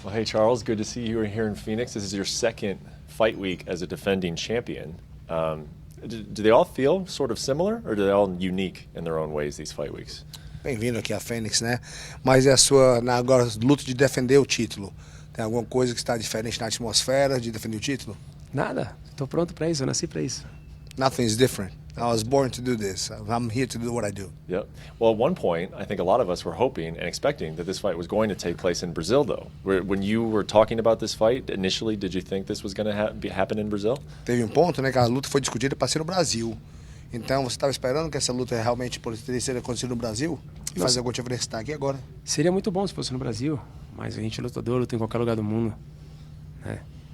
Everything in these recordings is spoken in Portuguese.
Well, hey, Charles, good to see you here in Phoenix. This is your second fight week as a defending champion. Do they all feel sort of similar, or are they all unique in their own ways, these fight weeks? Bem-vindo aqui a Fênix, né? Mas é a sua, agora, luta de defender o título. Tem alguma coisa que está diferente na atmosfera de defender o título? Nada, estou pronto para isso, eu nasci para isso. Nothing is different. I was born to do this. I'm here to do what I do. Yep. Well, at one point, I think a lot of us were hoping and expecting that this fight was going to take place in Brazil, though. When you were talking about this fight, initially, did you think this was going to happen in Brazil? Teve ponto, né, que a luta foi discutida para ser no Brasil. Então, você estava esperando que essa luta realmente poderia ser acontecida no Brasil? E fazer alguma diferença estar aqui agora? Seria muito bom se fosse no Brasil, mas a gente é lutador, luta em qualquer lugar do mundo.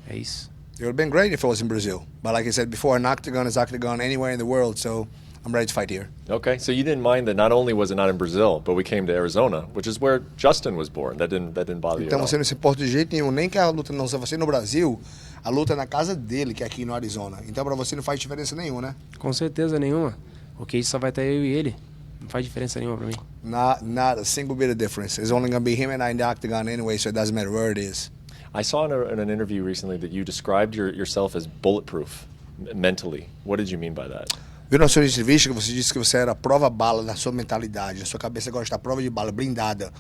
É isso. It would have been great if it was in Brazil. But like I said before, an octagon is octagon anywhere in the world, so I'm ready to fight here. Okay, so you didn't mind that not only was it not in Brazil, but we came to Arizona, which is where Justin was born. That didn't bother you Então at all. você não se importa de jeito nenhum, nem que a luta não seja no Brasil, a luta é na casa dele, que é aqui no Arizona. Então para você não faz diferença nenhuma, né? Com certeza nenhuma. O que só vai estar eu e ele. Não faz diferença nenhuma para mim. Not a single bit of difference. It's only going to be him and I in the octagon anyway, so it doesn't matter where it is. I saw in an interview recently that you described yourself as bulletproof mentally. What did you mean by that? Viu na sua entrevista que você disse que você era prova-bala na sua mentalidade, a sua cabeça agora está à prova de bala, blindada.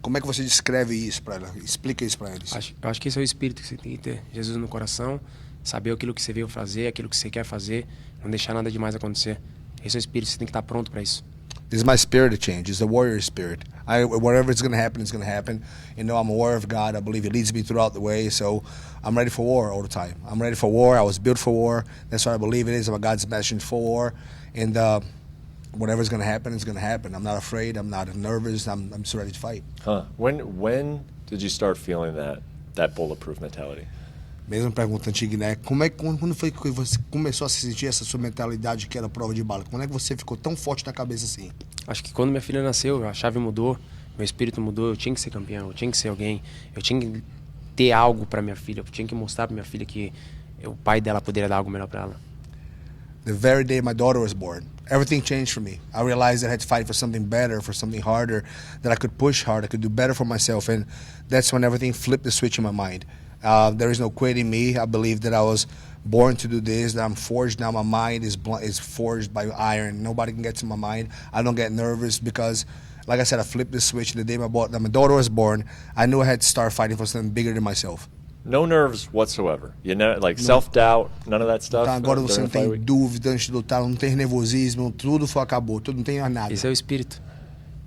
Como é que você descreve isso para ela? Explica isso para eles. Eu acho que esse é o espírito que você tem que ter. Jesus no coração, saber aquilo que você veio fazer, aquilo que você quer fazer, não deixar nada demais acontecer. Esse é o espírito, você tem que estar pronto para isso. This is my spirit to change. It's the warrior spirit. Whatever is going to happen, it's going to happen. You know, I'm a warrior of God. I believe He leads me throughout the way. So I'm ready for war all the time. I'm ready for war. I was built for war. That's what I believe it is. I'm a God's messenger for war. And whatever is going to happen, it's going to happen. I'm not afraid. I'm not nervous. I'm just ready to fight. Huh. When did you start feeling that bulletproof mentality? Mesma pergunta antiga, né? Quando foi que você começou a sentir essa sua mentalidade que era prova de bala? Quando é que você ficou tão forte na cabeça assim? Acho que quando minha filha nasceu, a chave mudou, meu espírito mudou, eu tinha que ser campeão, eu tinha que ser alguém, eu tinha que ter algo para minha filha, eu tinha que mostrar para minha filha que o pai dela poderia dar algo melhor para ela. The very day my daughter was born, everything changed for me. I realized that I had to fight for something better, for something harder, that I could push hard, I could do better for myself, and that's when everything flipped the switch in my mind. There is no quitting me. I believe that I was born to do this, that I'm forged now. My mind is forged by iron. Nobody can get to my mind. I don't get nervous because, like I said, I flipped the switch the day my daughter was born. I knew I had to start fighting for something bigger than myself. No nerves whatsoever. You know, like self-doubt, none of that stuff. Então agora você não tem dúvida antes de lutar, não tem nervosismo, tudo acabou, tudo não tem mais nada. Esse é o espírito.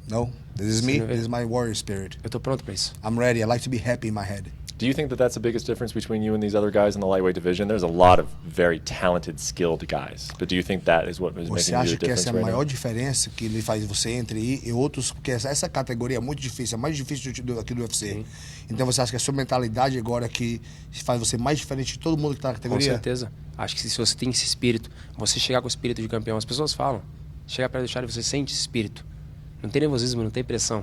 No, this is me. This is my warrior spirit. Eu tô pronto para isso. I'm ready. I like to be happy in my head. Do you think that that's the biggest difference between you and these other guys in the lightweight division? There's a lot of very talented, skilled guys, but do you think that is what is making you the difference right now? Você acha que essa é a maior diferença que ele faz você entre e outros? Porque essa categoria é muito difícil, é mais difícil aqui do UFC. Sim. Então você acha que a sua mentalidade agora que faz você mais diferente de todo mundo que está na categoria? Com certeza. Acho que se você tem esse espírito, você chegar com o espírito de campeão, as pessoas falam, chega para deixar e você sente esse espírito. Não tem nervosismo, não tem pressão.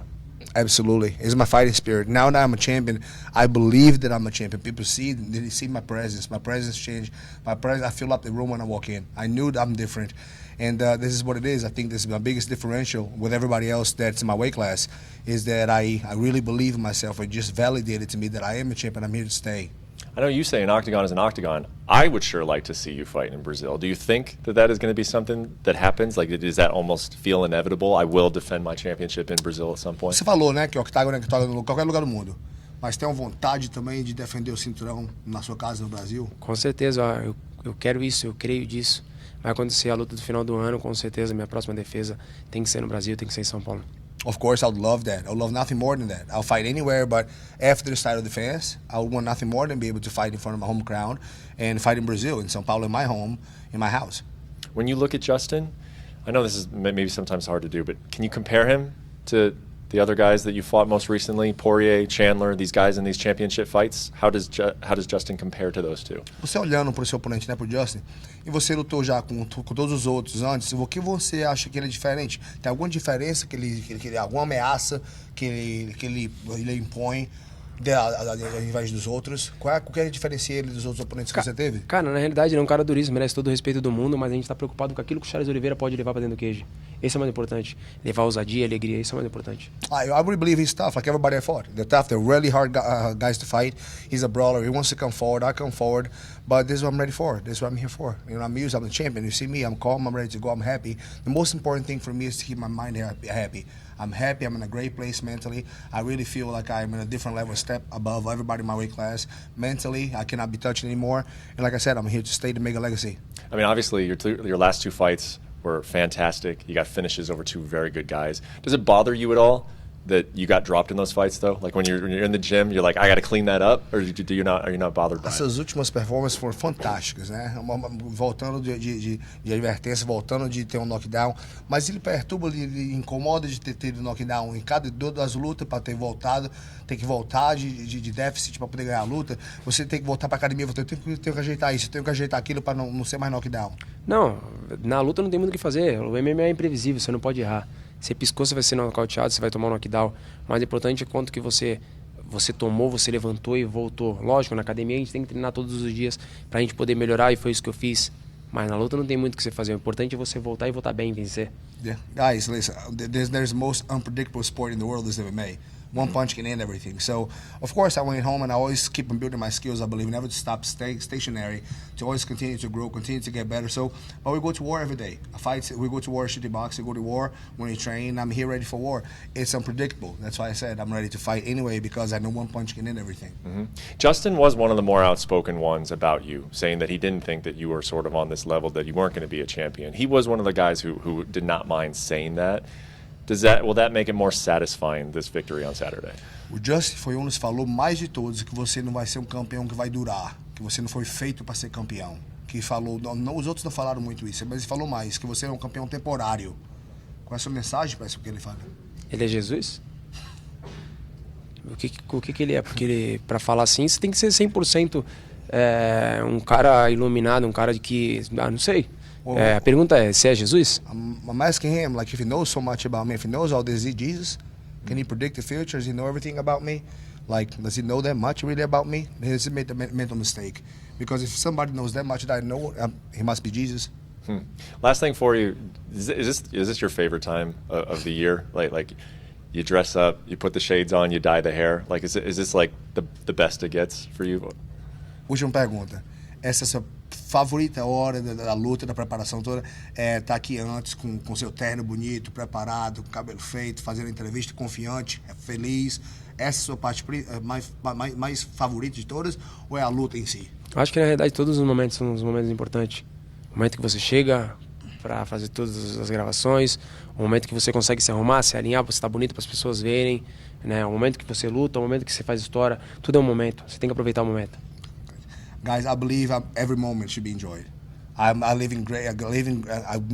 Absolutely. It's my fighting spirit. Now that I'm a champion, I believe that I'm a champion. People they see my presence. My presence changed. I fill up the room when I walk in. I knew that I'm different. And this is what it is. I think this is my biggest differential with everybody else that's in my weight class, is that I really believe in myself. It just validated to me that I am a champion. I'm here to stay. I know you say an octagon is an octagon. I would sure like to see you fight in Brazil. Do you think that is going to be something that happens? Like, does that almost feel inevitable? I will defend my championship in Brazil at some point. Você falou, né, que o octagon é em qualquer lugar do mundo. Mas tem uma vontade também de defender o cinturão na sua casa no Brasil? Com certeza, eu quero isso, eu creio disso. Vai acontecer a luta do final do ano, com certeza. Minha próxima defesa tem que ser no Brasil, tem que ser em São Paulo. Of course, I would love that. I would love nothing more than that. I'll fight anywhere, but after this title defense, I would want nothing more than be able to fight in front of my home crowd and fight in Brazil, in São Paulo, in my home, in my house. When you look at Justin, I know this is maybe sometimes hard to do, but can you compare him to the other guys that you fought most recently, Poirier, Chandler, these guys in these championship fights? How does Justin compare to those two? Você olhando para o seu oponente, né, para o Justin, e você lutou já com todos os outros antes, o que você acha que ele é diferente? Tem alguma diferença que ele alguma ameaça que ele impõe? Ao invés dos outros? O que diferencia ele dos outros oponentes que você teve? Cara, na realidade ele é um cara duríssimo, merece todo o respeito do mundo, mas a gente tá preocupado com aquilo que o Charles Oliveira pode levar pra dentro do cage. Esse é o mais importante. Levar ousadia, alegria, isso é o mais importante. I really believe he's tough, like everybody I fought. They're tough, they're really hard guys to fight. He's a brawler, he wants to come forward, I come forward, but this is what I'm ready for. This is what I'm here for. You know, I'm used, I'm the champion. You see me, I'm calm, I'm ready to go, I'm happy. The most important thing for me is to keep my mind happy. I'm happy, I'm in a great place mentally. I really feel like I'm in a different level, step above everybody in my weight class. Mentally, I cannot be touched anymore. And like I said, I'm here to stay to make a legacy. I mean, obviously, your last 2 fights were fantastic. You got finishes over 2 very good guys. Does it bother you at all that you got dropped in those fights, though? Like when you're in the gym, you're like, I got to clean that up, or are you not bothered by it? Essas últimas performances foram fantásticas, né? Voltando de advertência, voltando de ter um knockdown, mas ele perturba, ele incomoda de ter tido knockdown em cada das lutas para ter voltado, tem que voltar de déficit para poder ganhar a luta. Você tem que voltar para academia, você tem que ajeitar isso, tem que ajeitar aquilo para não ser mais knockdown. Não, na luta não tem muito o que fazer. O MMA é imprevisível, você não pode errar. Você piscou, você vai ser nocauteado, você vai tomar um knockdown. O mais importante é quanto que você tomou, você levantou e voltou. Lógico, na academia a gente tem que treinar todos os dias pra gente poder melhorar, e foi isso que eu fiz. Mas na luta não tem muito o que você fazer. O importante é você voltar e voltar bem, vencer. Yeah. Guys, listen, there's the most unpredictable sport in the world is MMA. One punch can end everything. So, of course, I went home and I always keep on building my skills. I believe never to stop, stay stationary, to always continue to grow, continue to get better. So, but we go to war every day. Fights, we go to war, shooting box, we go to war when we train. I'm here ready for war. It's unpredictable. That's why I said I'm ready to fight anyway, because I know one punch can end everything. Mm-hmm. Justin was one of the more outspoken ones about you, saying that he didn't think that you were sort of on this level, that you weren't going to be a champion. He was one of the guys who did not mind saying that. Will that make it more satisfying, this victory on Saturday? O Justin foi um dos que falou mais de todos que você não vai ser um campeão que vai durar, que você não foi feito para ser campeão. Que falou, não, os outros não falaram muito isso, mas ele falou mais, que você é um campeão temporário. Qual é a sua mensagem para isso que ele fala? Ele é Jesus? O que ele é? Porque para falar assim, você tem que ser 100% um cara iluminado, um cara de que, não sei. A pergunta é, se é Jesus? I'm asking him, like, if he knows so much about me, if he knows all this, Jesus, can he predict the future? Does he know everything about me? Like, does he know that much really about me? Has he made a mental mistake? Because if somebody knows that much that I know, he must be Jesus. Last thing for you, is this your favorite time of the year? Like you dress up, you put the shades on, you dye the hair. Like, is this like the best it gets for you? Última pergunta. Essa é a sua favorita hora da luta, da preparação toda? Tá aqui antes com seu terno bonito, preparado, com cabelo feito, fazendo entrevista, confiante, feliz. Essa é a sua parte mais favorita de todas, ou é a luta em si? Acho que na realidade todos os momentos são os momentos importantes. O momento que você chega para fazer todas as gravações, o momento que você consegue se arrumar, se alinhar, você tá bonito para as pessoas verem, né? O momento que você luta, o momento que você faz história, tudo é um momento. Você tem que aproveitar o momento. Guys, I believe every moment should be enjoyed. I'm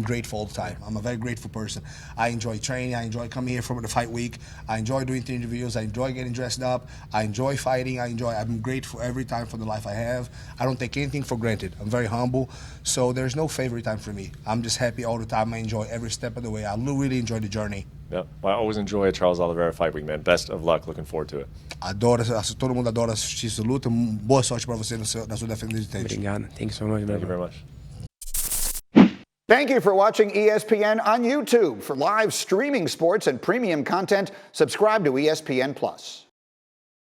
grateful all the time. I'm a very grateful person. I enjoy training. I enjoy coming here for the fight week. I enjoy doing the interviews. I enjoy getting dressed up. I enjoy fighting. I'm grateful every time for the life I have. I don't take anything for granted. I'm very humble. So there's no favorite time for me. I'm just happy all the time. I enjoy every step of the way. I really enjoy the journey. Yeah, well, I always enjoy a Charles Oliveira fight week, man. Best of luck. Looking forward to it. Adoro, todo mundo adora assistir essa luta. Boa sorte para você na sua defesa de tempo. Obrigado. Thank you so much. Thank you very much. Thank you for watching ESPN on YouTube. For live streaming sports and premium content, subscribe to ESPN+.